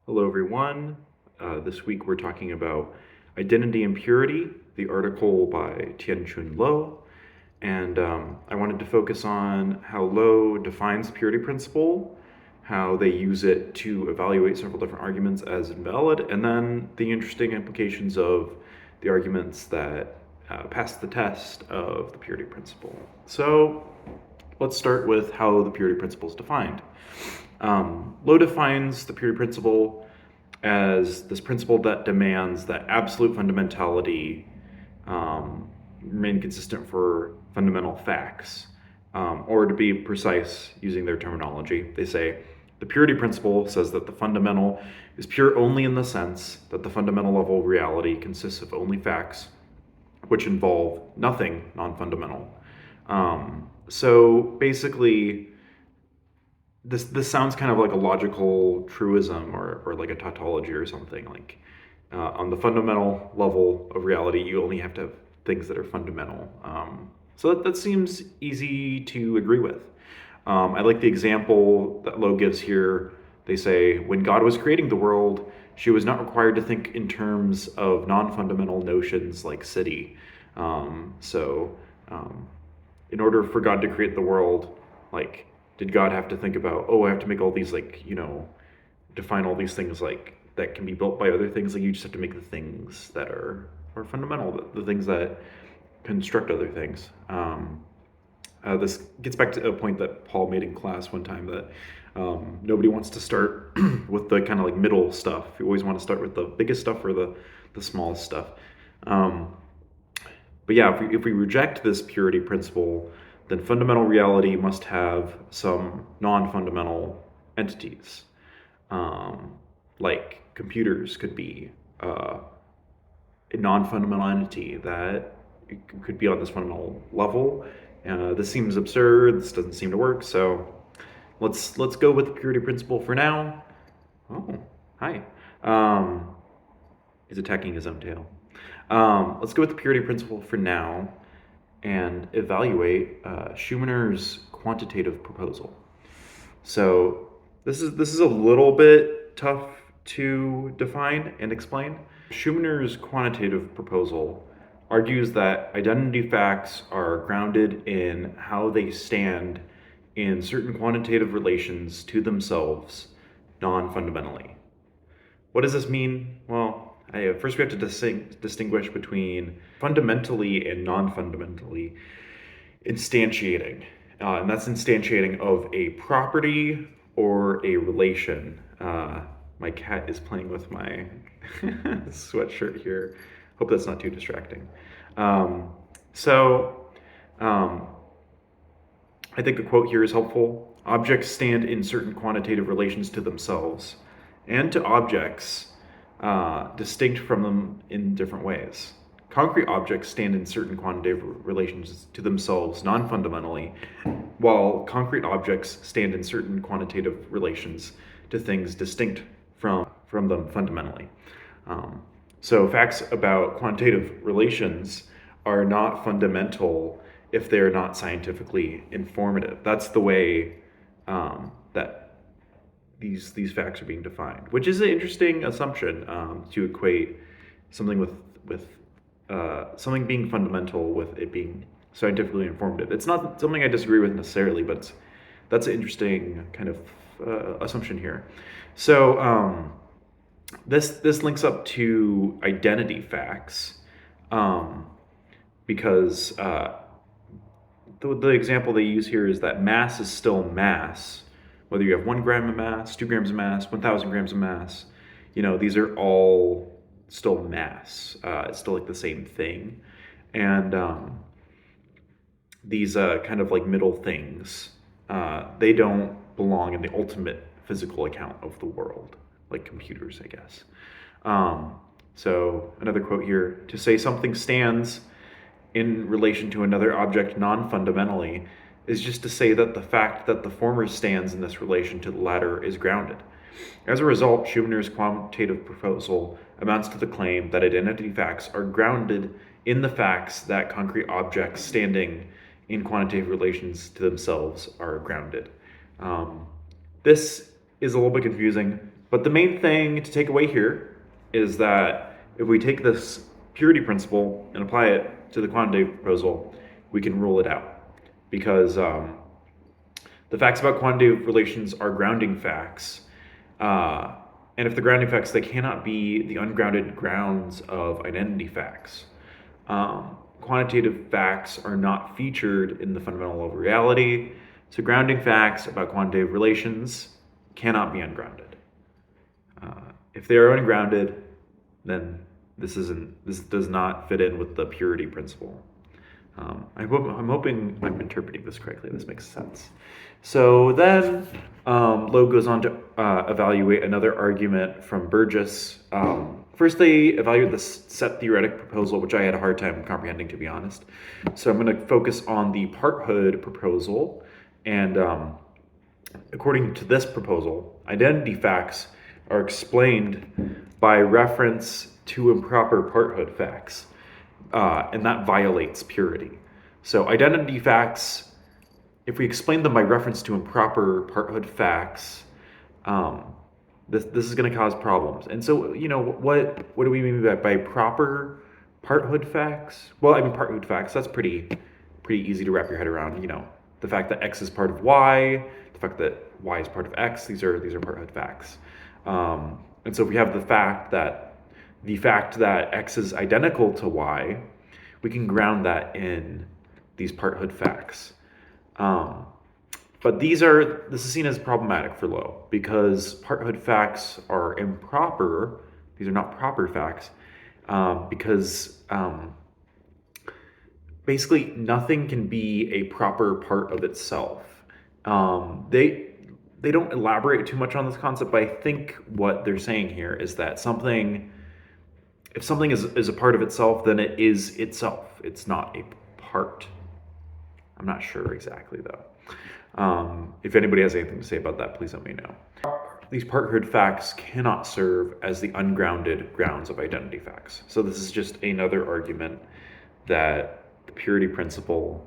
Hello, everyone. This week we're talking about Identity and Purity, the article by Tianchun Lo. And I wanted to focus on how Lo defines the purity principle, how they use it to evaluate several different arguments as invalid, and then the interesting implications of the arguments that pass the test of the purity principle. So let's start with how the purity principle is defined. Lo defines the purity principle as this principle that demands that absolute fundamentality remain consistent for fundamental facts. Or to be precise, using their terminology, they say the purity principle says that the fundamental is pure only in the sense that the fundamental level of reality consists of only facts which involve nothing non-fundamental. So basically, this sounds kind of like a logical truism or like a tautology or something. Like on the fundamental level of reality, you only have to have things that are fundamental. So that seems easy to agree with. I like the example that Lo gives here. They say, when God was creating the world, she was not required to think in terms of non-fundamental notions like city. In order for God to create the world, like, did God have to think about, oh, I have to make all these, like, define all these things like that can be built by other things? Like, you just have to make the things that are fundamental, the things that construct other things. This gets back to a point that Paul made in class one time, that nobody wants to start with the kind of like middle stuff. You always want to start with the biggest stuff or the smallest stuff. But yeah, if we reject this purity principle, then fundamental reality must have some non-fundamental entities. Like computers could be a non-fundamental entity that could be on this fundamental level. This seems absurd. This doesn't seem to work. So let's go with the purity principle for now. Oh, hi. He's attacking his own tail. Let's go with the purity principle for now and evaluate Schumacher's quantitative proposal. So this is a little bit tough to define and explain. Schumacher's quantitative proposal argues that identity facts are grounded in how they stand in certain quantitative relations to themselves non-fundamentally. What does this mean? Well, first we have to distinguish between fundamentally and non-fundamentally instantiating. And that's instantiating of a property or a relation. My cat is playing with my sweatshirt here. Hope that's not too distracting. I think a quote here is helpful. Objects stand in certain quantitative relations to themselves and to objects distinct from them in different ways. Concrete objects stand in certain quantitative relations to themselves non-fundamentally, while concrete objects stand in certain quantitative relations to things distinct from them fundamentally. So facts about quantitative relations are not fundamental if they're not scientifically informative. That's the way that these facts are being defined, which is an interesting assumption, to equate something with something being fundamental with it being scientifically informative. It's not something I disagree with necessarily, but that's an interesting kind of assumption here. So this links up to identity facts, because the example they use here is that mass is still mass, whether you have 1 gram of mass, 2 grams of mass, 1,000 grams of mass. These are all still mass. It's still like the same thing. And these kind of like middle things, they don't belong in the ultimate physical account of the world, like computers, I guess. So another quote here: to say something stands in relation to another object non-fundamentally is just to say that the fact that the former stands in this relation to the latter is grounded. As a result, Schumacher's quantitative proposal amounts to the claim that identity facts are grounded in the facts that concrete objects standing in quantitative relations to themselves are grounded. This is a little bit confusing, But the main thing to take away here is that if we take this purity principle and apply it to the quantitative proposal, we can rule it out. Because the facts about quantitative relations are grounding facts. And if the grounding facts, they cannot be the ungrounded grounds of identity facts. Quantitative facts are not featured in the fundamental of reality, so grounding facts about quantitative relations cannot be ungrounded. If they are ungrounded, then this does not fit in with the purity principle. I'm hoping I'm interpreting this correctly. This makes sense. So then Lowe goes on to evaluate another argument from Burgess. First, they evaluate the set theoretic proposal, which I had a hard time comprehending, to be honest. So I'm going to focus on the parthood proposal. And according to this proposal, identity facts are explained by reference to improper parthood facts. And that violates purity. So identity facts, if we explain them by reference to improper parthood facts, this is going to cause problems. And so, what do we mean by proper parthood facts? Well, I mean, parthood facts, that's pretty easy to wrap your head around. The fact that X is part of Y, the fact that Y is part of X, these are parthood facts. And so if we have the fact that X is identical to Y, we can ground that in these parthood facts. But this is seen as problematic for Lowe because parthood facts are improper. These are not proper facts because basically nothing can be a proper part of itself. They don't elaborate too much on this concept, but I think what they're saying here is that if something is a part of itself, then it is itself. It's not a part. I'm not sure exactly, though. If anybody has anything to say about that, please let me know. These parthood facts cannot serve as the ungrounded grounds of identity facts. So this is just another argument that the purity principle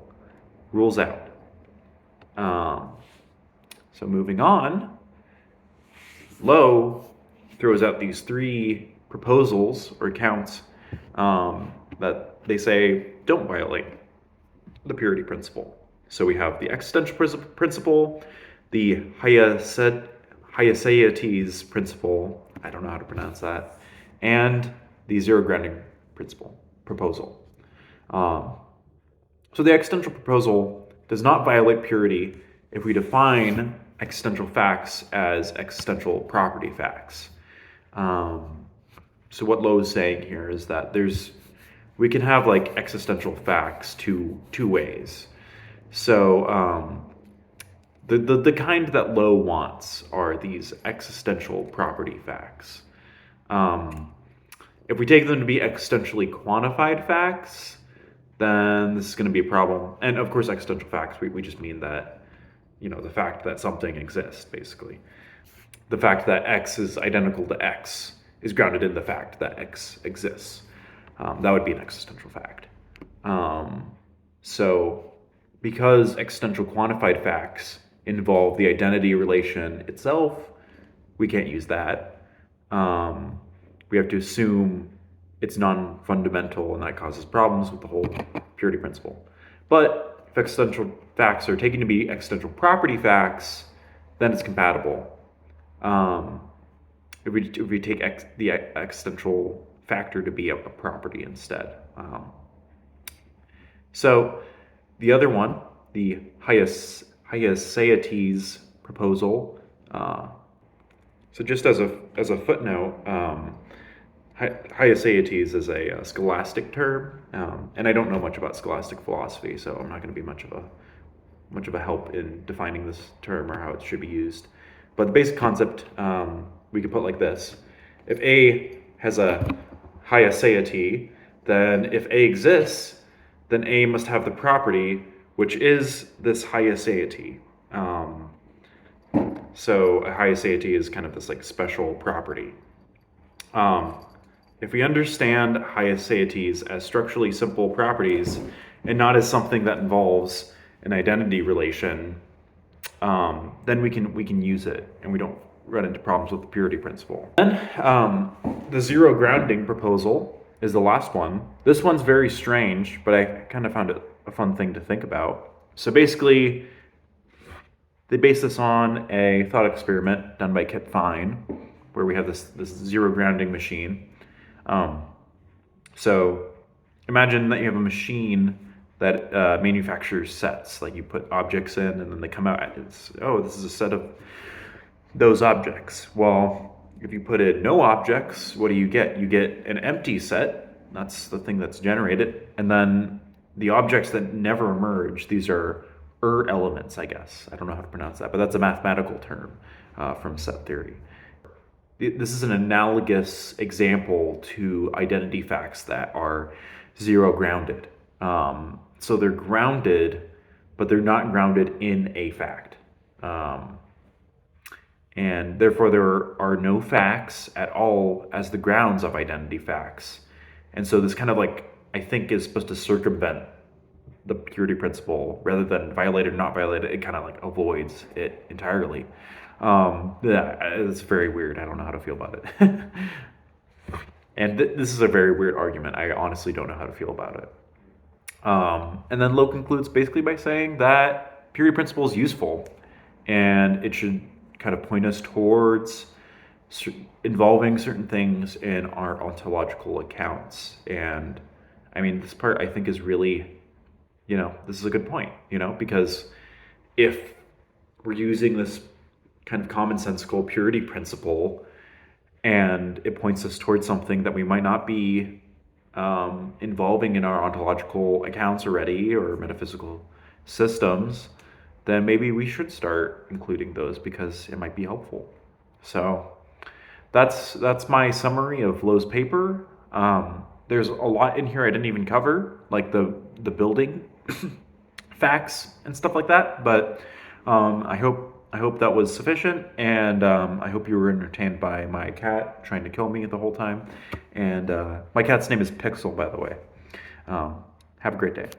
rules out. So moving on, Lowe throws out these three proposals or accounts that they say don't violate the purity principle. So we have the existential principle, the Hyaceites principle, I don't know how to pronounce that, and the zero grounding proposal. So the existential proposal does not violate purity if we define existential facts as existential property facts. So what Lowe is saying here is that we can have like existential facts two ways. So the kind that Lowe wants are these existential property facts. If we take them to be existentially quantified facts, then this is going to be a problem. And of course, existential facts, we just mean that, the fact that something exists, basically. The fact that X is identical to X is grounded in the fact that X exists. That would be an existential fact. So because existential quantified facts involve the identity relation itself, we can't use that. We have to assume it's non-fundamental, and that causes problems with the whole purity principle. But if existential facts are taken to be existential property facts, then it's compatible. If we take the existential factor to be a property instead. So the other one, the Hyaceites proposal. So just as a footnote, Hyaceites is a scholastic term, and I don't know much about scholastic philosophy, so I'm not going to be much of a help in defining this term or how it should be used. But the basic concept we could put like this: if A has a Hyaceite, then if A exists, then A must have the property which is this Hyaceite. So a Hyaceite is kind of this like special property. If we understand Hyaceites as structurally simple properties and not as something that involves an identity relation, then we can use it, and we don't run into problems with the purity principle. Then the zero grounding proposal is the last one. This one's very strange, but I kind of found it a fun thing to think about. So basically, they base this on a thought experiment done by Kit Fine, where we have this zero grounding machine. So imagine that you have a machine that manufactures sets. Like you put objects in, and then they come out. This is a set of those objects. Well, if you put in no objects, what do you get? You get an empty set. That's the thing that's generated. And then the objects that never emerge, these are elements, I guess. I don't know how to pronounce that, but that's a mathematical term from set theory. This is an analogous example to identity facts that are zero grounded. So they're grounded, but they're not grounded in a fact. And therefore there are no facts at all as the grounds of identity facts. And so this kind of I think is supposed to circumvent the purity principle rather than violate it or not violate it. It kind of avoids it entirely. It's very weird. I don't know how to feel about it. And this is a very weird argument. I honestly don't know how to feel about it. And then Lowe concludes basically by saying that purity principle is useful and it should kind of point us towards involving certain things in our ontological accounts. And I mean, this part I think is really, this is a good point, because if we're using this kind of commonsensical purity principle and it points us towards something that we might not be involving in our ontological accounts already or metaphysical systems, then maybe we should start including those because it might be helpful. So that's my summary of Lowe's paper. There's a lot in here I didn't even cover, like the building facts and stuff like that. But I hope that was sufficient, and I hope you were entertained by my cat trying to kill me the whole time. And my cat's name is Pixel, by the way. Have a great day.